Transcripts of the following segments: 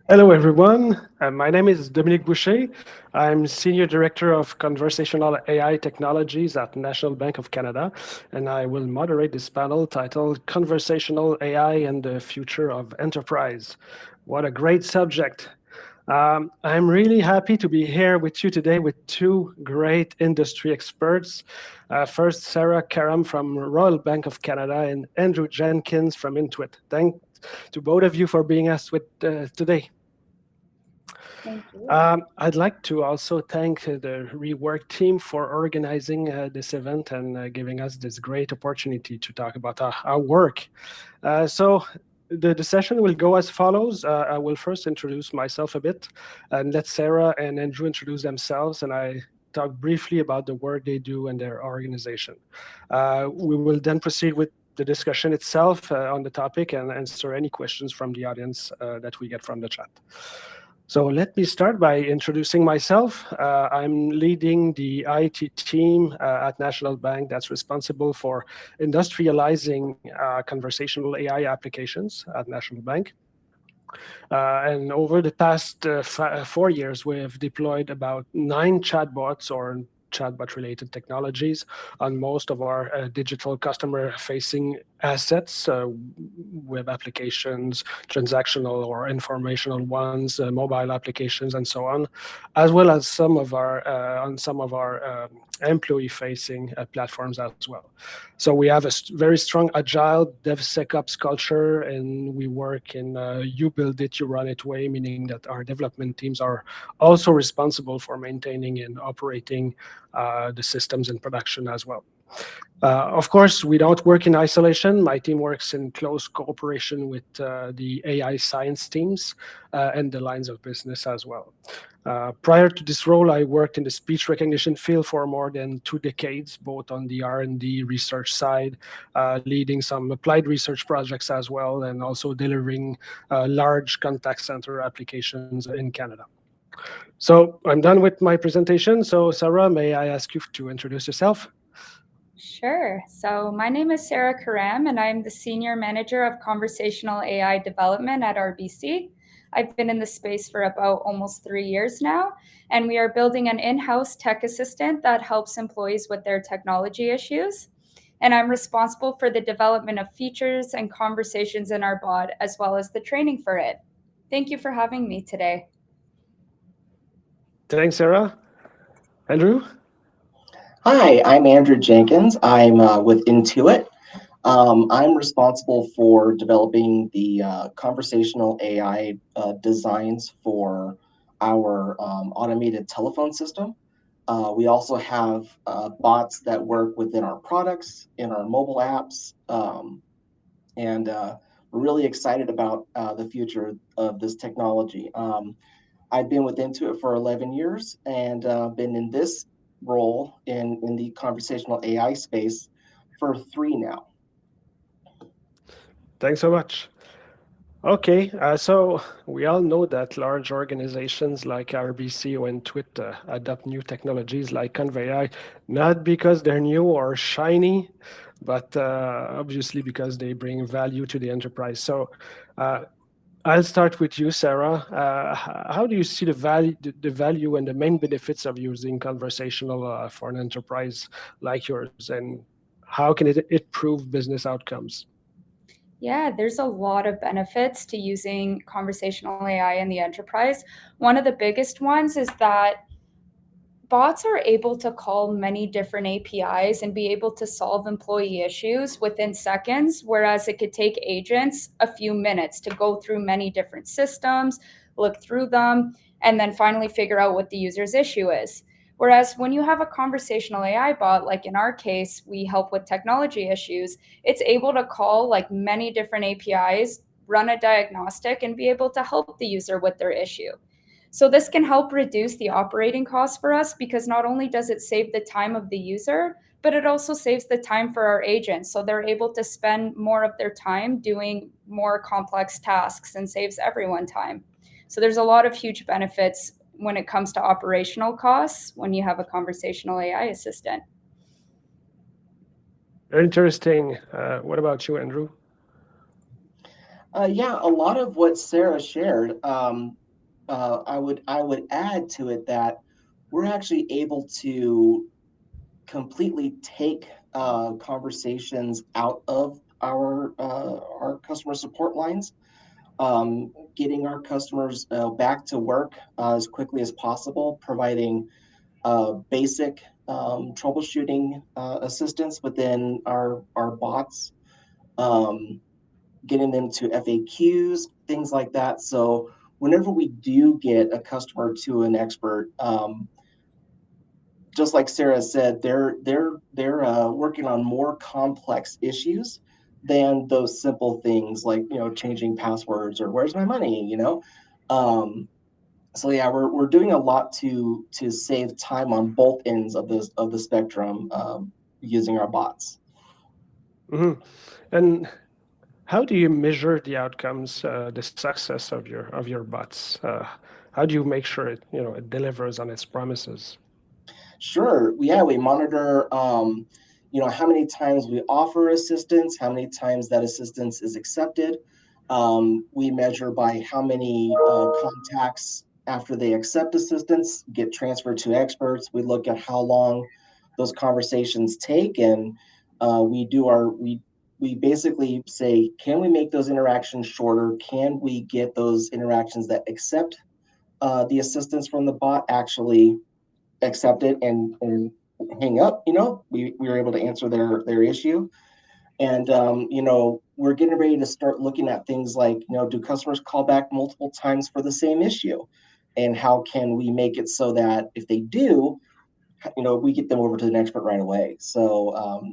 Hello, everyone. My name is Dominique Boucher. I'm Senior Director of Conversational AI Technologies at National Bank of Canada, and I will moderate this panel titled Conversational AI and the Future of Enterprise. What a great subject. I'm really happy to be here with you today with two great industry experts. First, Sarah Karam from Royal Bank of Canada and Andrew Jenkins from Intuit. Thanks to both of you for being us with today. Thank you. I'd like to also thank the Rework team for organizing this event and giving us this great opportunity to talk about our work. So the session will go as follows. I will first introduce myself a bit and let Sarah and Andrew introduce themselves, and I talk briefly about the work they do and their organization. We will then proceed with the discussion itself on the topic and answer any questions from the audience that we get from the chat. So let me start by introducing myself. I'm leading the IT team at National Bank that's responsible for industrializing conversational AI applications at National Bank. And over the past 4 years, we have deployed about 9 chatbots or chatbot related technologies on most of our digital customer facing assets, web applications, transactional or informational ones, mobile applications, and so on, as well as some of our on some of our employee facing platforms as well. So we have a very strong agile DevSecOps culture, and we work in you build it, you run it way, meaning that our development teams are also responsible for maintaining and operating the systems in production as well. Of course, we don't work in isolation. My team works in close cooperation with the AI science teams and the lines of business as well. Prior to this role, I worked in the speech recognition field for more than 2 decades, both on the R&D research side, leading some applied research projects as well, and also delivering large contact center applications in Canada. So I'm done with my presentation. So Sarah, may I ask you to introduce yourself? Sure. So my name is Sarah Karam, and I'm the Senior Manager of Conversational AI Development at RBC. I've been in the space for about almost 3 years now, and we are building an in-house tech assistant that helps employees with their technology issues. And I'm responsible for the development of features and conversations in our bot, as well as the training for it. Thank you for having me today. Thanks, Sarah. Andrew? Hi, I'm Andrew Jenkins. I'm with Intuit. I'm responsible for developing the conversational AI designs for our automated telephone system. We also have bots that work within our products, in our mobile apps, and we're really excited about the future of this technology. I've been with Intuit for 11 years and been in this role in the conversational AI space for 3 now. Thanks so much. Okay, so we all know that large organizations like RBC or Intuit adopt new technologies like ConvAI, not because they're new or shiny, but obviously because they bring value to the enterprise. So uh, I'll start with you, Sarah. How do you see the value and the main benefits of using conversational for an enterprise like yours, and how can it improve business outcomes? Yeah, there's a lot of benefits to using conversational AI in the enterprise. One of the biggest ones is that bots are able to call many different APIs and be able to solve employee issues within seconds, whereas it could take agents a few minutes to go through many different systems, look through them, and then finally figure out what the user's issue is. Whereas when you have a conversational AI bot, like in our case, we help with technology issues, it's able to call like many different APIs, run a diagnostic, and be able to help the user with their issue. So this can help reduce the operating costs for us because not only does it save the time of the user, but it also saves the time for our agents. So they're able to spend more of their time doing more complex tasks and saves everyone time. So there's a lot of huge benefits when it comes to operational costs when you have a conversational AI assistant. Very interesting. What about you, Andrew? Yeah, a lot of what Sarah shared. I would add to it that we're actually able to completely take conversations out of our customer support lines, getting our customers back to work as quickly as possible, providing basic troubleshooting assistance within our bots, um, getting them to FAQs, things like that. So whenever we do get a customer to an expert, just like Sarah said, they're working on more complex issues than those simple things like changing passwords or where's my money. Um, so yeah, we're doing a lot to save time on both ends of the spectrum, using our bots. Hmm. And how do you measure the outcomes, the success of your bots? How do you make sure it delivers on its promises? Sure. Yeah, we monitor, how many times we offer assistance, how many times that assistance is accepted. We measure by how many contacts after they accept assistance get transferred to experts. We look at how long those conversations take, and we do our we basically say, can we make those interactions shorter? Can we get those interactions that accept the assistance from the bot actually accept it and hang up? We were able to answer their issue. And we're getting ready to start looking at things like, do customers call back multiple times for the same issue, and how can we make it so that if they do, we get them over to an expert right away. So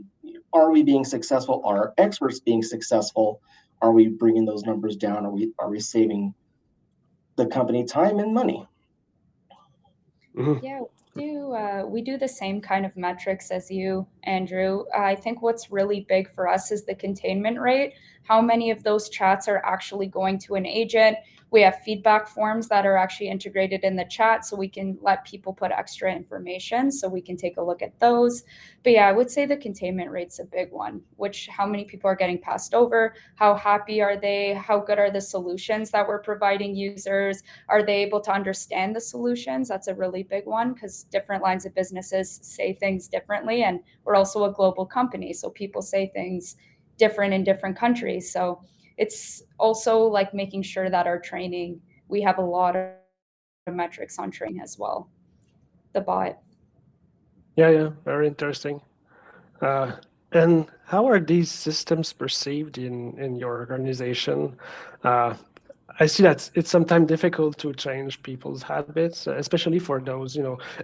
are we being successful? Are experts being successful? Are we bringing those numbers down? Are we saving the company time and money? Hmm. Yeah, we do the same kind of metrics as you, Andrew. I think what's really big for us is the containment rate. How many of those chats are actually going to an agent? We have feedback forms that are actually integrated in the chat so we can let people put extra information so we can take a look at those. But yeah, I would say the containment rate's a big one, which how many people are getting passed over, how happy are they, how good are the solutions that we're providing users, are they able to understand the solutions? That's a really big one because different lines of businesses say things differently. And we're also a global company. So people say things different in different countries. So it's also like making sure that our training, we have a lot of metrics on training as well. The bot. Yeah, yeah, very interesting. Uh, and how are these systems perceived in your organization? Uh, I see that it's sometimes difficult to change people's habits, especially for those,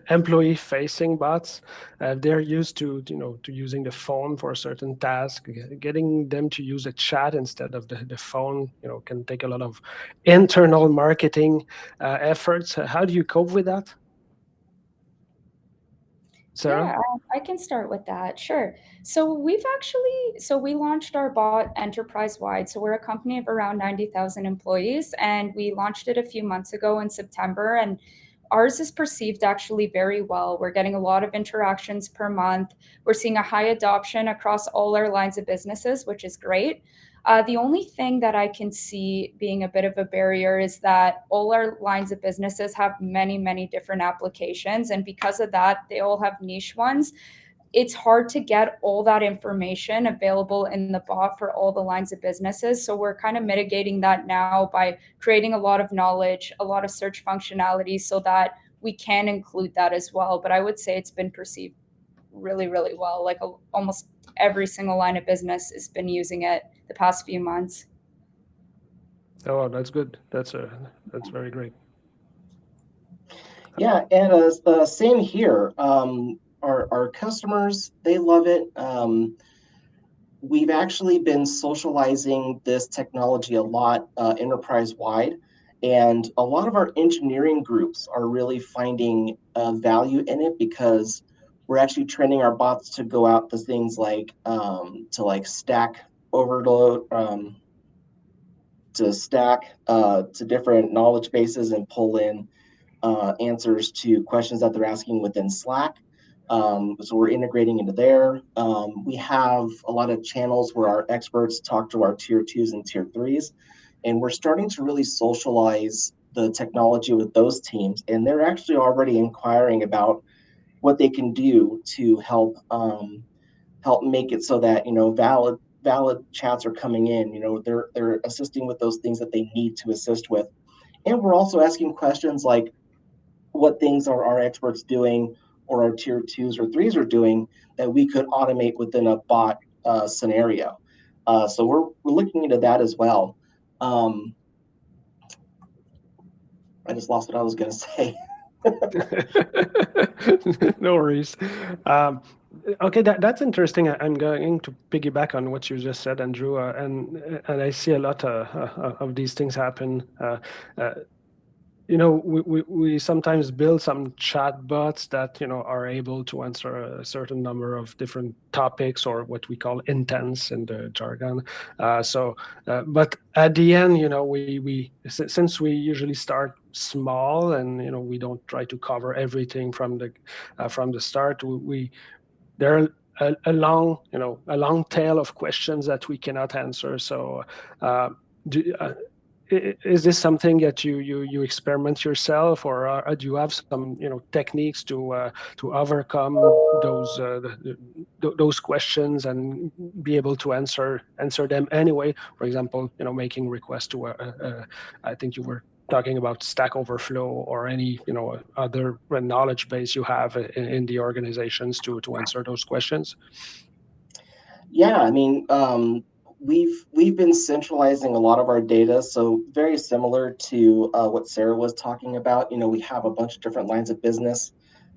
employee-facing bots. They're used to using the phone for a certain task. Getting them to use a chat instead of the phone, can take a lot of internal marketing efforts. How do you cope with that, Yeah, Sarah? I can start with that. Sure. So we launched our bot enterprise wide. So we're a company of around 90,000 employees, and we launched it a few months ago in September. And ours is perceived actually very well. We're getting a lot of interactions per month. We're seeing a high adoption across all our lines of businesses, which is great. The only thing that I can see being a bit of a barrier is that all our lines of businesses have many, many different applications. And because of that, they all have niche ones. It's hard to get all that information available in the bot for all the lines of businesses. So we're kind of mitigating that now by creating a lot of knowledge, a lot of search functionality so that we can include that as well. But I would say it's been perceived really, really well. Like almost every single line of business has been using it the past few months. Oh, that's good. That's very great. Yeah, and same here. Our customers, they love it. We've actually been socializing this technology a lot, enterprise wide, and a lot of our engineering groups are really finding value in it because we're actually training our bots to go out to things like stack overload, to stack to different knowledge bases and pull in answers to questions that they're asking within Slack. So we're integrating into there. We have a lot of channels where our experts talk to our tier twos and tier threes. And we're starting to really socialize the technology with those teams. And they're actually already inquiring about what they can do to help make it so that valid chats are coming in. They're assisting with those things that they need to assist with. And we're also asking questions like what things are our experts doing or our tier twos or threes are doing that we could automate within a bot scenario. So we're looking into that as well. Um, I just lost what I was going to say. No worries. Um, okay, that's interesting. I'm going to piggyback on what you just said, Andrew, and I see a lot of these things happen. Uh, we sometimes build some chat bots that are able to answer a certain number of different topics, or what we call intents in the jargon. But at the end, since we usually start small, and we don't try to cover everything from the start, we there are a long tail of questions that we cannot answer. So uh, do, is this something that you experiment yourself, or do you have some techniques to overcome those questions and be able to answer them anyway? For example, making requests to I think you were talking about Stack Overflow, or any other knowledge base you have in the organizations to answer those questions. Yeah, I mean, we've been centralizing a lot of our data, so very similar to what Sarah was talking about. We have a bunch of different lines of business,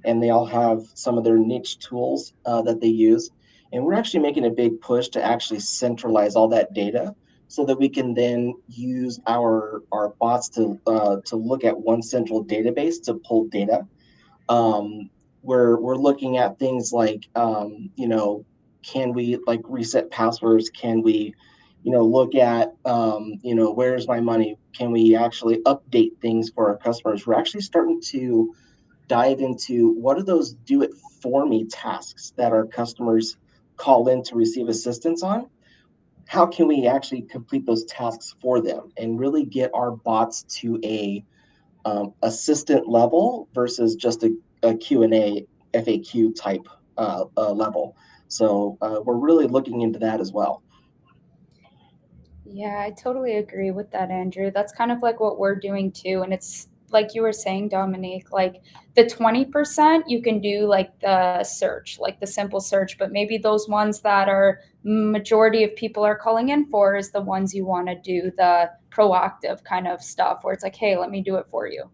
and they all have some of their niche tools that they use. And we're actually making a big push to actually centralize all that data, so that we can then use our bots to look at one central database to pull data. um, we're looking at things like can we like reset passwords, can we look at where's my money, can we actually update things for our customers. We're actually starting to dive into what are those do it for me tasks that our customers call in to receive assistance on. How can we actually complete those tasks for them and really get our bots to a assistant level versus just a Q&A FAQ type level. So we're really looking into that as well. Yeah, I totally agree with that, Andrew. That's kind of like what we're doing too. And it's like you were saying, Dominique, like the 20% you can do like the search, like the simple search, but maybe those ones that are majority of people are calling in for is the ones you want to do the proactive kind of stuff where it's like, hey, let me do it for you.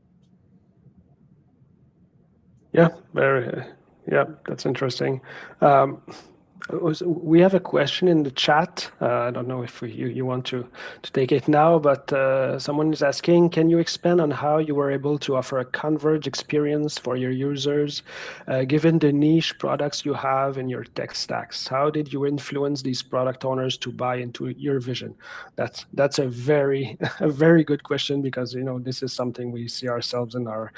Yeah, very. Yeah, that's interesting. Um, we have a question in the chat. I don't know if you want to take it now, but someone is asking, can you expand on how you were able to offer a converged experience for your users, given the niche products you have in your tech stacks? How did you influence these product owners to buy into your vision? That's a very a very good question, because this is something we see ourselves in our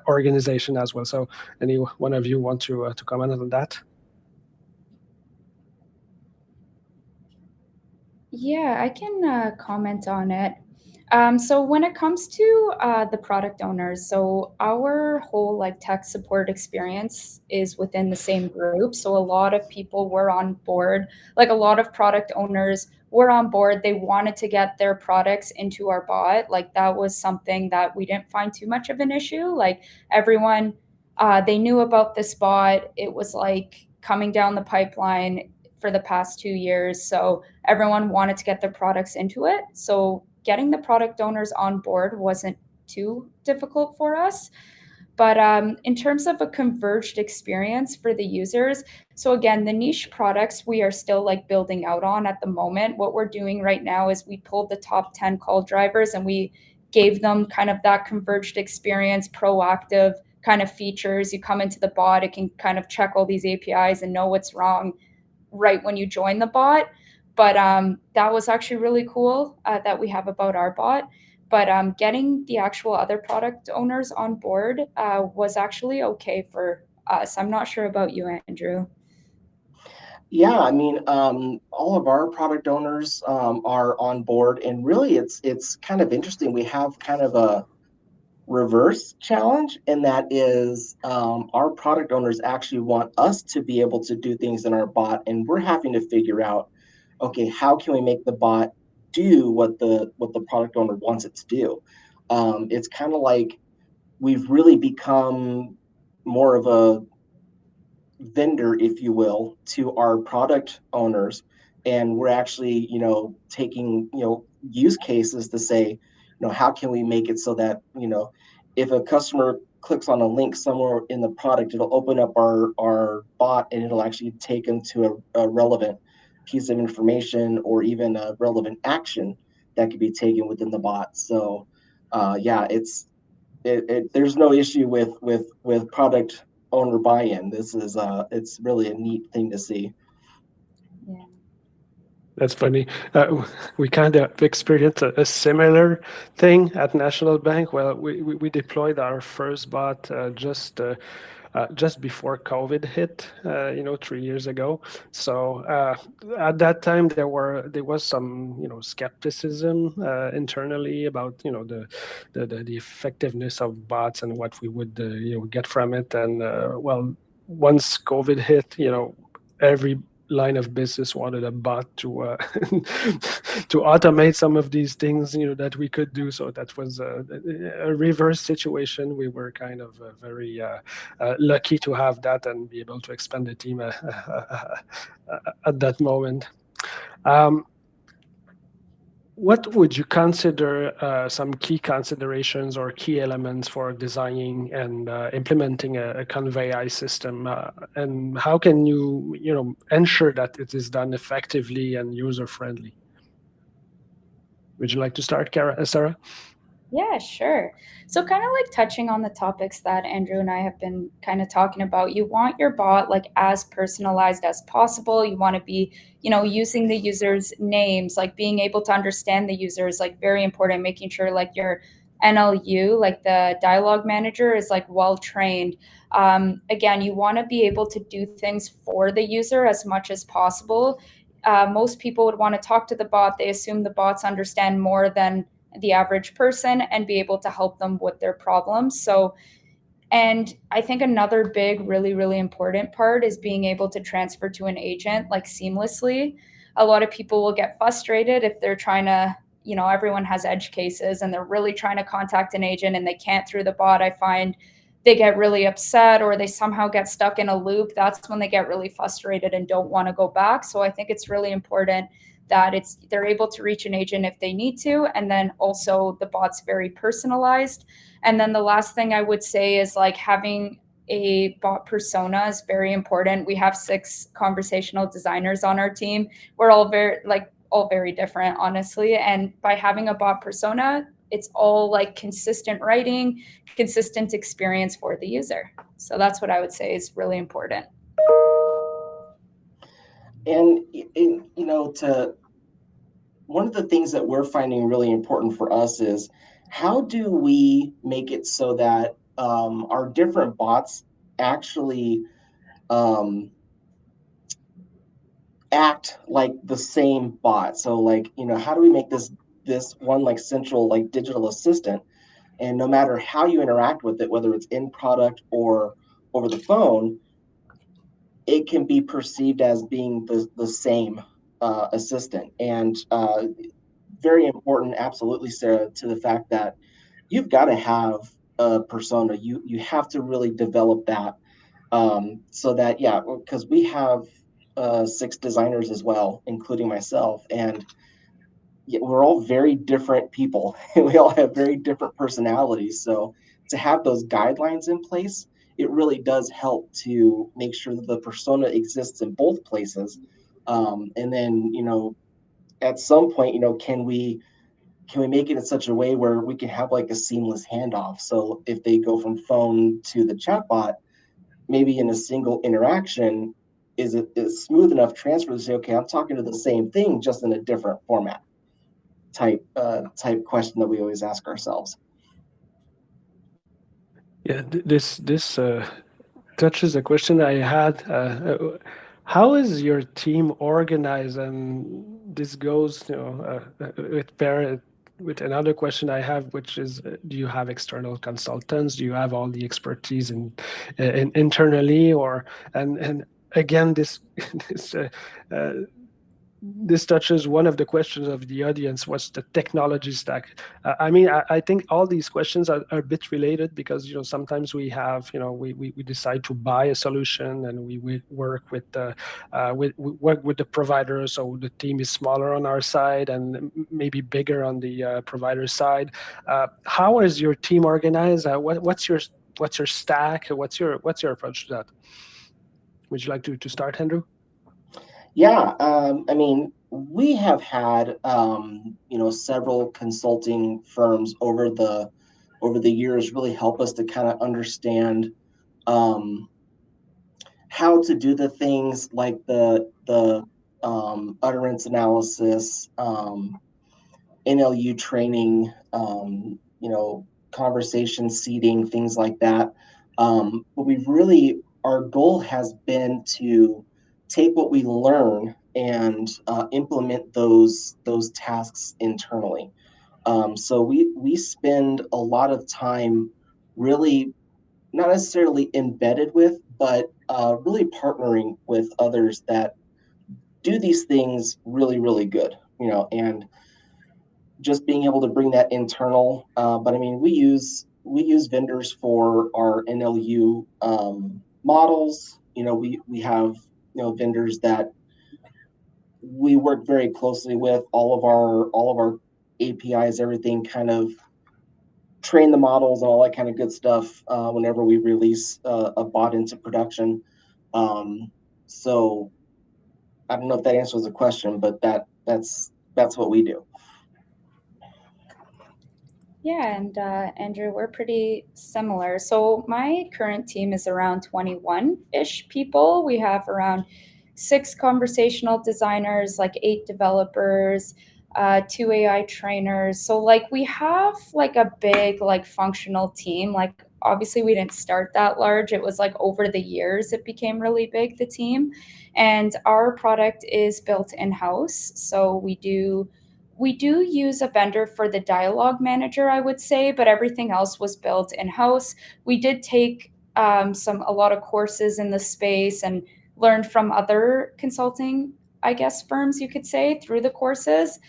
organization as well. So, any one of you want to comment on that? Yeah, I can comment on it. So when it comes to the product owners, so our whole like tech support experience is within the same group. So a lot of people were on board, like a lot of product owners were on board. They wanted to get their products into our bot. Like that was something that we didn't find too much of an issue. Like everyone, they knew about this bot. It was like coming down the pipeline for the past 2 years. So everyone wanted to get their products into it. So getting the product owners on board wasn't too difficult for us. But in terms of a converged experience for the users, so again, the niche products we are still like building out on at the moment. What we're doing right now is we pulled the top 10 call drivers and we gave them kind of that converged experience, proactive kind of features. You come into the bot, it can kind of check all these APIs and know what's wrong right when you join the bot. But that was actually really cool that we have about our bot. But getting the actual other product owners on board was actually okay for us. I'm not sure about you, Andrew. Yeah, I mean, all of our product owners are on board, and really, it's kind of interesting. We have kind of a reverse challenge, and that is our product owners actually want us to be able to do things in our bot, and we're having to figure out, okay, how can we make the bot do what the product owner wants it to do? It's kind of like we've really become more of a vendor, if you will, to our product owners. And we're actually, taking, use cases to say, how can we make it so that, if a customer clicks on a link somewhere in the product, it'll open up our bot and it'll actually take them to a relevant piece of information or even a relevant action that could be taken within the bot. So, yeah, there's no issue with product owner buy-in. This is it's really a neat thing to see. Yeah. That's funny. We kind of experienced a similar thing at National Bank. Well, we deployed our first bot just before COVID hit, 3 years ago. So at that time, there was some, skepticism internally about, the effectiveness of bots and what we would, get from it. And well, once COVID hit, every line of business wanted a bot to to automate some of these things that we could do. So that was a reverse situation. We were kind of very lucky to have that and be able to expand the team at that moment. um, what would you consider some key considerations or key elements for designing and implementing a Convey system? And how can you ensure that it is done effectively and user friendly? Would you like to start, Sarah? Yeah, sure. So, kind of like touching on the topics that Andrew and I have been kind of talking about, you want your bot like as personalized as possible. You want to be, using the user's names, like being able to understand the user is like very important, making sure like your NLU, like the dialogue manager, is like well trained. Again, you want to be able to do things for the user as much as possible. Most people would want to talk to the bot. They assume the bots understand more than the average person and be able to help them with their problems. So, and I think another big, really, really important part is being able to transfer to an agent like seamlessly. A lot of people will get frustrated if they're trying to, everyone has edge cases and they're really trying to contact an agent and they can't through the bot. I find they get really upset or they somehow get stuck in a loop. That's when they get really frustrated and don't want to go back. So I think it's really important that they're able to reach an agent if they need to, and then also the bot's very personalized. And then the last thing I would say is like having a bot persona is very important. We have 6 conversational designers on our team. We're all very different, honestly. And by having a bot persona, it's all like consistent writing, consistent experience for the user. So that's what I would say is really important. And to one of the things that we're finding really important for us is how do we make it so that our different bots actually um, act like the same bot. So like, how do we make this one like central like digital assistant, and no matter how you interact with it, whether it's in product or over the phone, it can be perceived as being the same assistant. And very important, absolutely, Sarah, to the fact that you've got to have a persona. You have to really develop that, so that, yeah, because we have 6 designers as well, including myself, and we're all very different people. We all have very different personalities. So to have those guidelines in place, it really does help to make sure that the persona exists in both places. And then, at some point, can we make it in such a way where we can have like a seamless handoff? So if they go from phone to the chatbot, maybe in a single interaction, is it is smooth enough transfer to say, okay, I'm talking to the same thing, just in a different format? Type question that we always ask ourselves. Yeah, this touches a question I had. How is your team organized? And this goes, with another question I have, which is, do you have external consultants? Do you have all the expertise in internally, or and again, this this uh, this touches one of the questions of the audience: what's the technology stack? I mean, I think all these questions are a bit related, because sometimes we have, we decide to buy a solution, and we work we work with the provider, so the team is smaller on our side and maybe bigger on the provider side. How is your team organized? What's your stack? What's your approach to that? Would you like to start, Andrew? Yeah, I mean, we have had several consulting firms over the years really help us to kind of understand um, how to do the things like the utterance analysis, NLU training, conversation seeding, things like that. But we've really, our goal has been to take what we learn and implement those tasks internally. So we spend a lot of time really not necessarily embedded with, but really partnering with others that do these things really, really good. And just being able to bring that internal. But I mean, we use vendors for our NLU models. We have vendors that we work very closely with. All of our APIs, everything kind of train the models and all that kind of good stuff whenever we release a bot into production. So I don't know if that answers the question, but that's what we do. Yeah, and Andrew, we're pretty similar. So my current team is around 21-ish people. We have around 6 conversational designers, like 8 developers, 2 AI trainers. So like we have like a big like functional team. Like obviously we didn't start that large. It was like over the years it became really big, the team. And our product is built in-house. So we do use a vendor for the dialogue manager, I would say, but everything else was built in house. We did take a lot of courses in the space and learned from other consulting, I guess, firms, you could say, through the courses,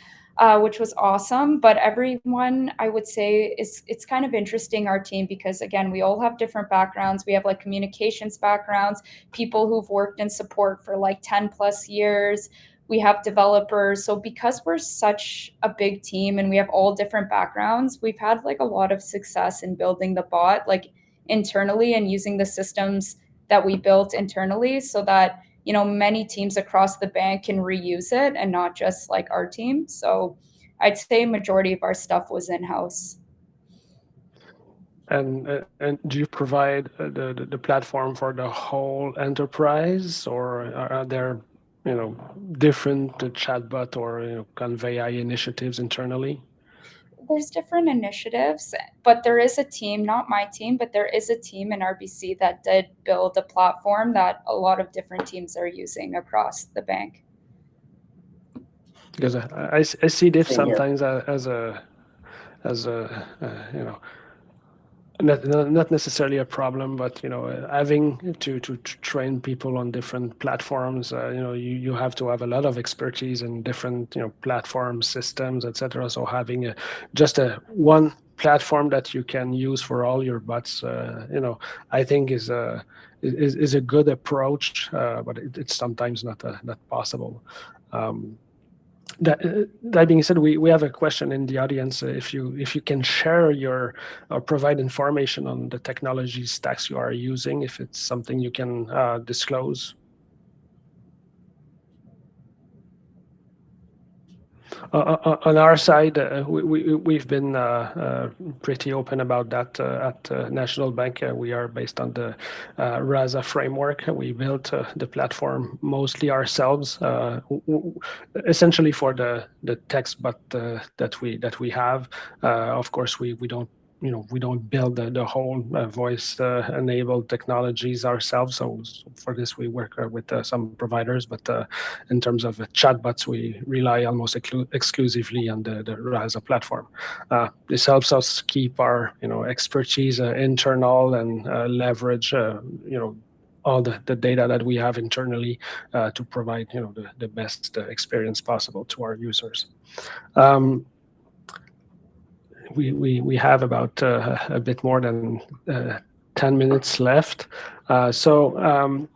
which was awesome. But everyone, I would say, it's kind of interesting, our team, because again, we all have different backgrounds. We have like communications backgrounds, people who've worked in support for like 10 plus years. We have developers. So because we're such a big team and we have all different backgrounds, we've had like a lot of success in building the bot like internally and using the systems that we built internally, so that many teams across the bank can reuse it and not just like our team. So I'd say majority of our stuff was in-house. And do you provide the platform for the whole enterprise, or are there different chatbot or convey AI initiatives internally? There's different initiatives, but there is a team, not my team, but there is a team in RBC that did build a platform that a lot of different teams are using across the bank. Because I see this Same here. sometimes as a not necessarily a problem, but having to train people on different platforms. You have to have a lot of expertise in different platform systems, etc. So having just a one platform that you can use for all your bots, I think is a good approach, but it's sometimes not possible. Um, that being said, we have a question in the audience. If you can share your or provide information on the technology stacks you are using, if it's something you can disclose. On our side, we've been pretty open about that at National Bank. We are based on the RASA framework. We built the platform mostly ourselves, essentially for the text, but that we have. Of course, we don't we don't build the whole voice enabled technologies ourselves. So for this, we work with some providers, but in terms of chatbots, we rely almost exclusively on the Rasa platform. This helps us keep our expertise internal and leverage all the data that we have internally to provide the best experience possible to our users. Um, we have about a bit more than 10 minutes left. So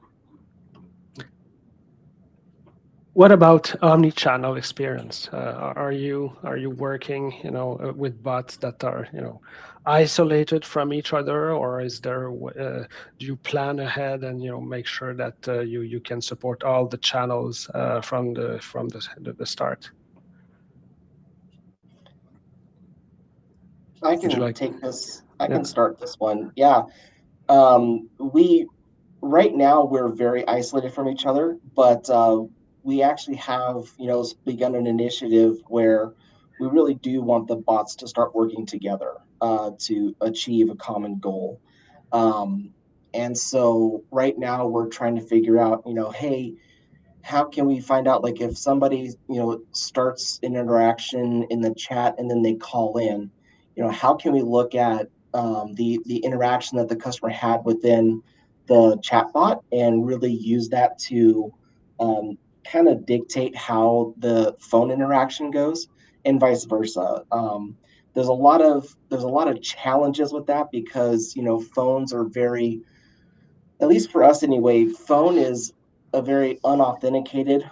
what about omni-channel experience? Are you working with bots that are isolated from each other, or is there do you plan ahead and make sure that you can support all the channels from the start? I Would you can like? take this. I Yeah. can start this one. Yeah. We right now we're very isolated from each other, but we actually have, begun an initiative where we really do want the bots to start working together to achieve a common goal. Um, and so right now we're trying to figure out, hey, how can we find out, like, if somebody starts an interaction in the chat and then they call in, how can we look at the interaction that the customer had within the chatbot and really use that to um, kind of dictate how the phone interaction goes, and vice versa. There's a lot of challenges with that because phones are very, at least for us anyway, phone is a very unauthenticated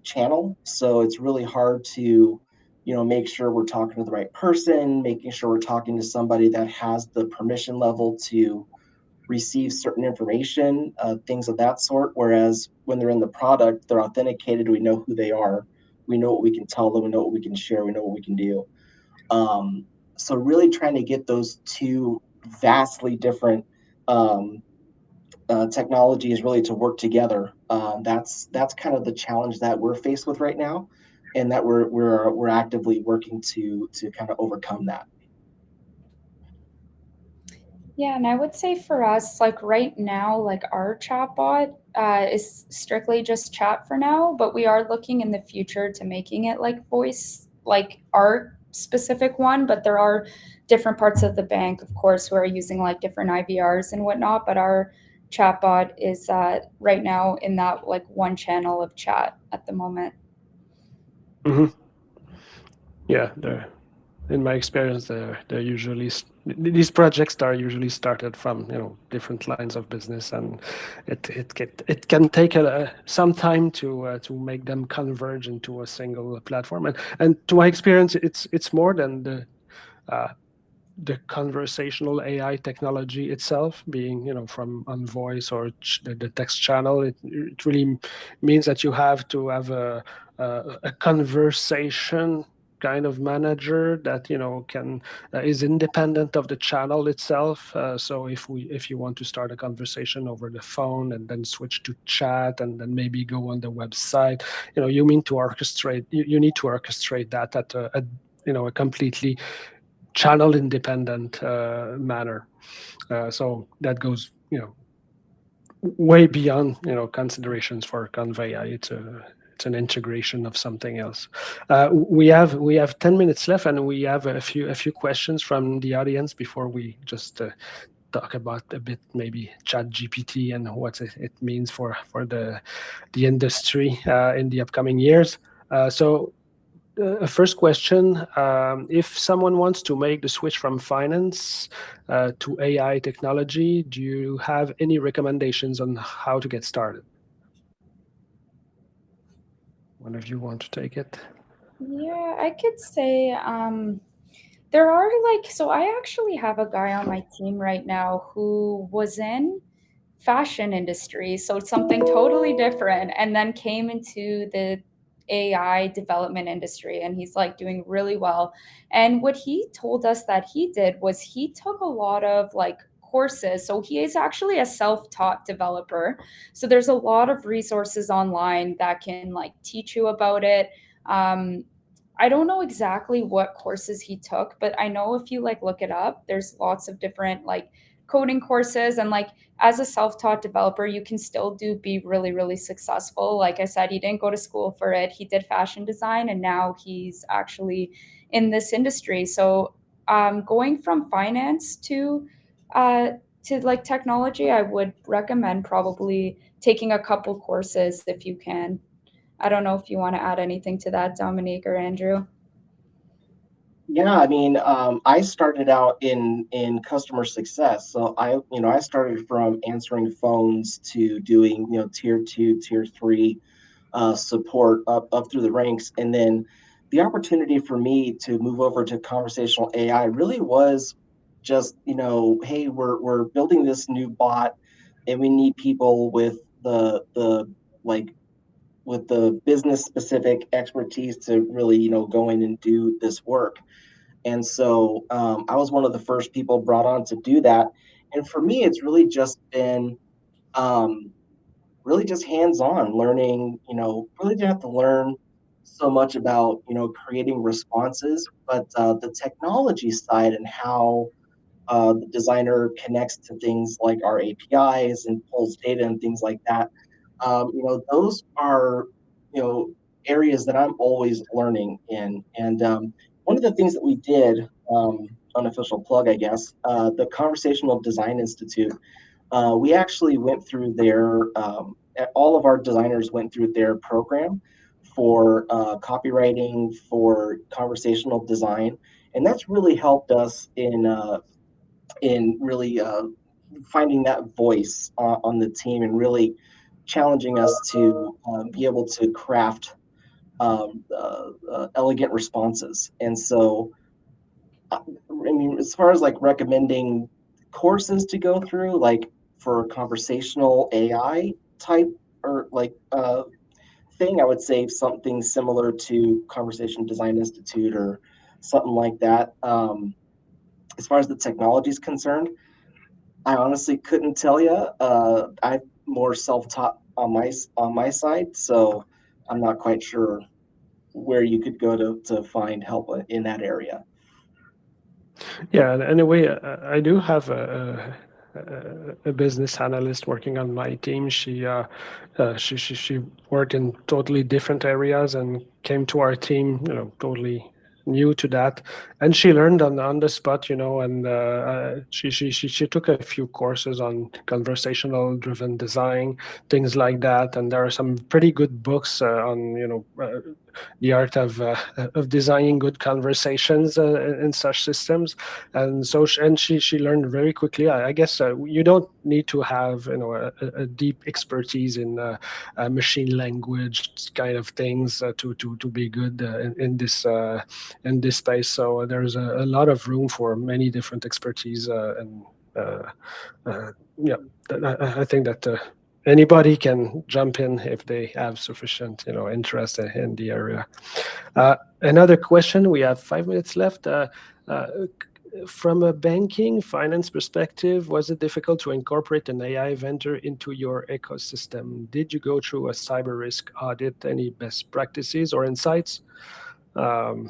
channel. So it's really hard to, make sure we're talking to the right person, making sure we're talking to somebody that has the permission level to receive certain information, things of that sort. Whereas when they're in the product, they're authenticated. We know who they are. We know what we can tell them. We know what we can share. We know what we can do. Um, so really trying to get those two vastly different um, technologies really to work together. That's kind of the challenge that we're faced with right now, and that we're actively working to kind of overcome that. Yeah, and I would say for us, like right now, like our chatbot is strictly just chat for now, but we are looking in the future to making it like voice, like our specific one. But there are different parts of the bank, of course, who are using like different IVRs and whatnot. But our chatbot is right now in that like one channel of chat at the moment. Hmm. Yeah, in my experience, they're usually these projects are usually started from different lines of business, and it can take some time to make them converge into a single platform. And to my experience, it's more than uh, the conversational AI technology itself, being from on voice or the text channel. It really means that you have to have a conversation kind of manager that can is independent of the channel itself. So if you want to start a conversation over the phone and then switch to chat and then maybe go on the website, you need to orchestrate that at a completely channel independent manner. So that goes way beyond considerations for convey. It's an integration of something else. We have 10 minutes left, and we have a few questions from the audience before we just talk about a bit maybe chat GPT and what it means for the industry in the upcoming years. So first question, if someone wants to make the switch from finance to AI technology, do you have any recommendations on how to get started? One of you want to take it? Yeah, I could say there are like, so I actually have a guy on my team right now who was in fashion industry, so it's something totally different, and then came into the AI development industry, and he's like doing really well. And what he told us that he did was he took a lot of like courses. So he is actually a self-taught developer. So there's a lot of resources online that can like teach you about it. Um, I don't know exactly what courses he took, but I know if you like look it up, there's lots of different like coding courses, and like as a self-taught developer, you can still be really, really successful. Like I said, he didn't go to school for it. He did fashion design and now he's actually in this industry. So going from finance uh, to like technology, I would recommend probably taking a couple courses if you can. I don't know if you want to add anything to that, Dominique or Andrew. Yeah, I mean, I started out in customer success, so I started from answering phones to doing tier two, tier three support up through the ranks, and then the opportunity for me to move over to conversational AI really was just hey, we're building this new bot, and we need people with the like with the business specific expertise to really go in and do this work. And so I was one of the first people brought on to do that. And for me, it's really just been um, really just hands-on learning. Really didn't have to learn so much about creating responses, but the technology side and how the designer connects to things like our APIs and pulls data and things like that. Those are you know areas that I'm always learning in. And one of the things that we did, unofficial plug, I guess, the Conversational Design Institute, we actually went through all of our designers went through their program for copywriting, for conversational design, and that's really helped us in really finding that voice on the team and really challenging us to be able to craft elegant responses. And so, I mean, as far as like recommending courses to go through, like for conversational AI type or like thing, I would say something similar to Conversation Design Institute or something like that. As far as the technology is concerned, I honestly couldn't tell you. I'm more self-taught on my side, so I'm not quite sure where you could go to find help in that area. Yeah, and anyway, I do have a business analyst working on my team. She worked in totally different areas and came to our team, totally new to that, and she learned on the spot, and she took a few courses on conversational driven design, things like that, and there are some pretty good books on the art of designing good conversations in such systems. And so she learned very quickly. I guess you don't need to have a deep expertise in machine language kind of things to be good in this space. So there's a lot of room for many different expertise and uh, yeah, I think that anybody can jump in if they have sufficient interest in the area. Another question. We have 5 minutes left. Uh, from a banking finance perspective, was it difficult to incorporate an AI vendor into your ecosystem? Did you go through a cyber risk audit? Any best practices or insights? Um,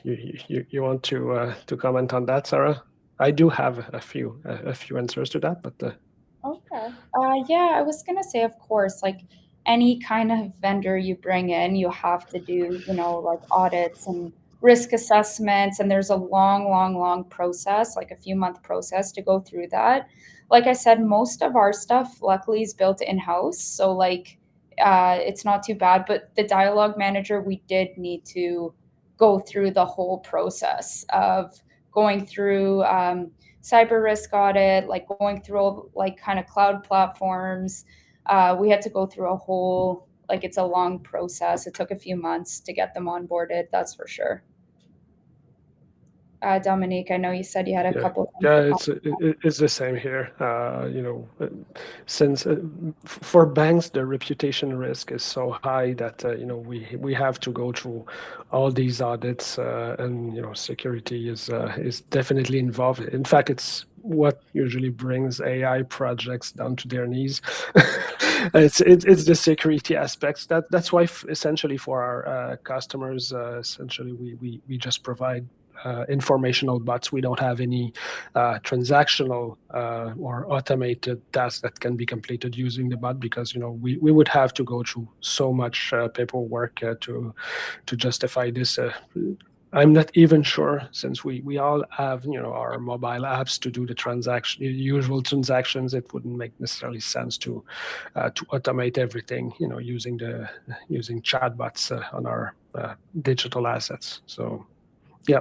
you want to comment on that, Sarah? I do have a few answers to that, but Okay. Yeah, I was gonna say, of course, like any kind of vendor you bring in, you have to do, like audits and risk assessments, and there's a long, long, long process, like a few month process to go through that. Like I said, most of our stuff luckily is built in-house, so like it's not too bad. But the dialogue manager, we did need to go through the whole process of going through cyber risk audit, like going through all like kind of cloud platforms. We had to go through a whole, like it's a long process. It took a few months to get them onboarded. That's for sure. Dominique, I know you said you had a yeah, couple things yeah, to comment. it's the same here. Since for banks the reputation risk is so high that we have to go through all these audits, and security is definitely involved. In fact, it's what usually brings AI projects down to their knees. It's the security aspects. That's why essentially for our customers, essentially we just provide informational bots. We don't have any transactional or automated tasks that can be completed using the bot, because we would have to go through so much paperwork to justify this. I'm not even sure, since we all have our mobile apps to do the usual transactions. It wouldn't make necessarily sense to automate everything using chatbots on our digital assets. So yeah.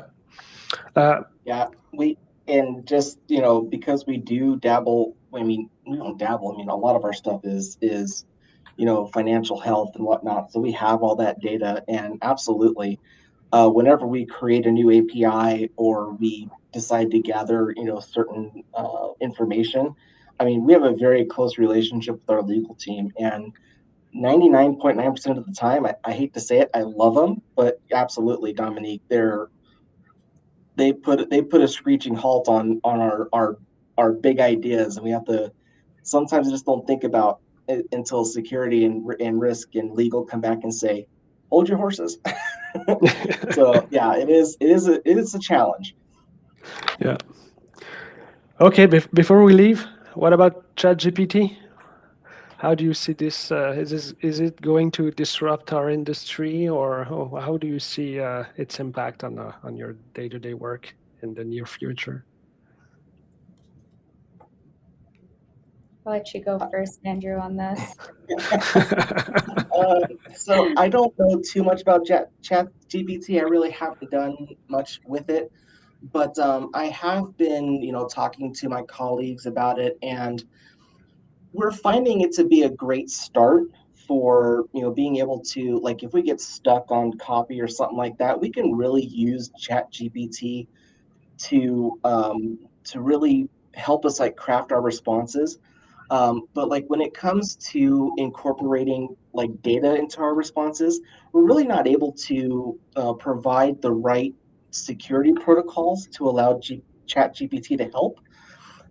Yeah, and just because we do dabble. I mean, we don't dabble. I mean, a lot of our stuff is financial health and whatnot. So we have all that data, and absolutely, whenever we create a new API or we decide to gather certain information, I mean, we have a very close relationship with our legal team, and 99.9% of the time, I hate to say it, I love them, but absolutely, Dominique, they put a screeching halt on our big ideas, and we have to sometimes just don't think about it until security and risk and legal come back and say, hold your horses. So yeah, it is a challenge. Yeah. Okay. Before we leave, what about ChatGPT? How do you see this? Is it going to disrupt our industry, or how do you see its impact on your day-to-day work in the near future? I'll let you go first, Andrew, on this. So I don't know too much about Chat GPT. I really haven't done much with it, but I have been, talking to my colleagues about it, and we're finding it to be a great start for being able to, like, if we get stuck on copy or something like that, we can really use Chat GPT to really help us like craft our responses. But like when it comes to incorporating like data into our responses, we're really not able to provide the right security protocols to allow Chat GPT to help.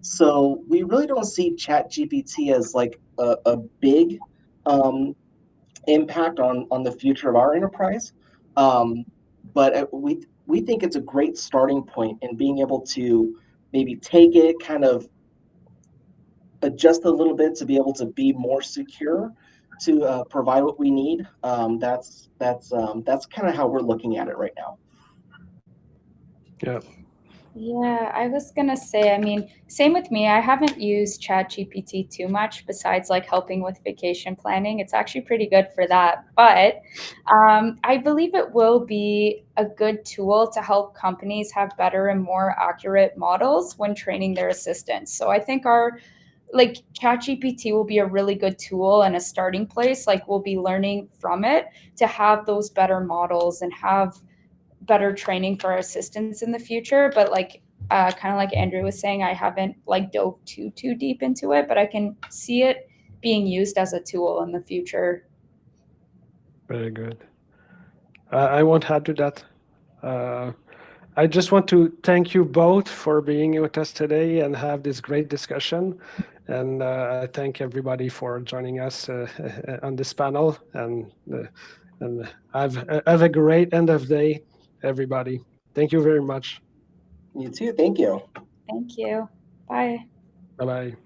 So we really don't see Chat GPT as like a big um, impact on the future of our enterprise. Um, but we think it's a great starting point in being able to maybe take it, kind of adjust a little bit to be able to be more secure, to provide what we need. That's kind of how we're looking at it right now. Yeah. Yeah, I was gonna say, I mean, same with me. I haven't used ChatGPT too much besides like helping with vacation planning. It's actually pretty good for that. But I believe it will be a good tool to help companies have better and more accurate models when training their assistants. So I think our like ChatGPT will be a really good tool and a starting place. Like we'll be learning from it to have those better models and have better training for our assistants in the future. But like kind of like Andrew was saying, I haven't like dove too deep into it, but I can see it being used as a tool in the future. Very good. I won't add to that. Uh, I just want to thank you both for being with us today and have this great discussion. And I thank everybody for joining us on this panel. And have a great end of day, everybody. Thank you very much. You too. Thank you. Thank you. Bye. Bye bye.